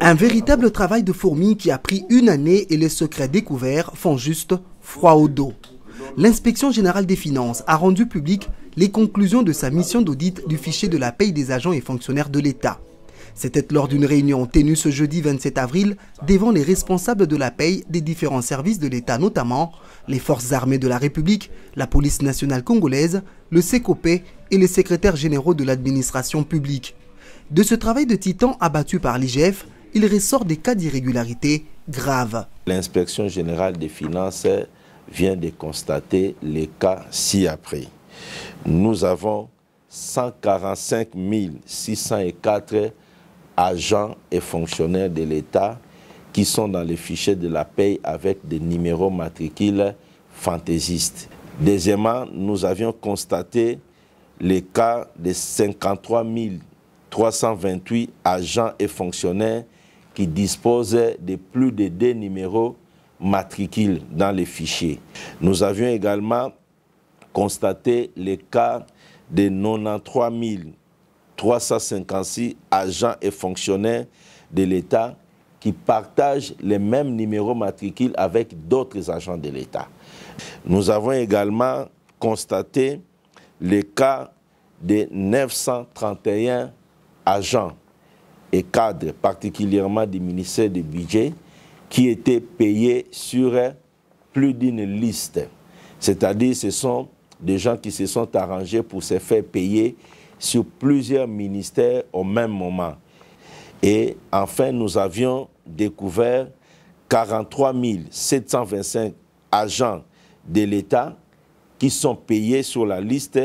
Un véritable travail de fourmi qui a pris une année et les secrets découverts font juste froid au dos. L'Inspection générale des finances a rendu public les conclusions de sa mission d'audit du fichier de la paye des agents et fonctionnaires de l'État. C'était lors d'une réunion tenue ce jeudi 27 avril devant les responsables de la paye des différents services de l'État, notamment les forces armées de la République, la police nationale congolaise, le SECOP et les secrétaires généraux de l'administration publique. De ce travail de titan abattu par l'IGF, il ressort des cas d'irrégularité graves. L'Inspection générale des finances vient de constater les cas ci-après. Nous avons 145 604 agents et fonctionnaires de l'État qui sont dans les fichiers de la paye avec des numéros matricules fantaisistes. Deuxièmement, nous avions constaté les cas de 53 328 agents et fonctionnaires qui disposent de plus de 2 numéros matricules dans les fichiers. Nous avions également constaté les cas de 93 356 agents et fonctionnaires de l'État qui partagent les mêmes numéros matricules avec d'autres agents de l'État. Nous avons également constaté les cas de 931 agents et cadres, particulièrement du ministère du Budget, qui étaient payés sur plus d'une liste. C'est-à-dire ce sont des gens qui se sont arrangés pour se faire payer sur plusieurs ministères au même moment. Et enfin, nous avions découvert 43 725 agents de l'État qui sont payés sur la liste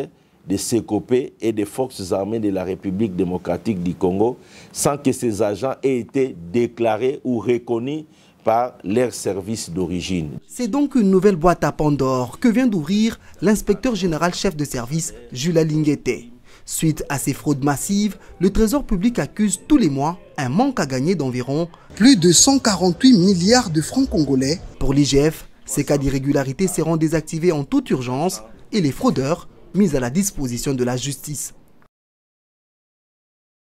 des SECOP et des forces armées de la République démocratique du Congo sans que ces agents aient été déclarés ou reconnus par leur service d'origine. C'est donc une nouvelle boîte à Pandore que vient d'ouvrir l'inspecteur général chef de service Jules Alinguete. Suite à ces fraudes massives, le Trésor public accuse tous les mois un manque à gagner d'environ plus de 148 milliards de francs congolais. Pour l'IGF, ces cas d'irrégularité seront désactivés en toute urgence et les fraudeurs mis à la disposition de la justice.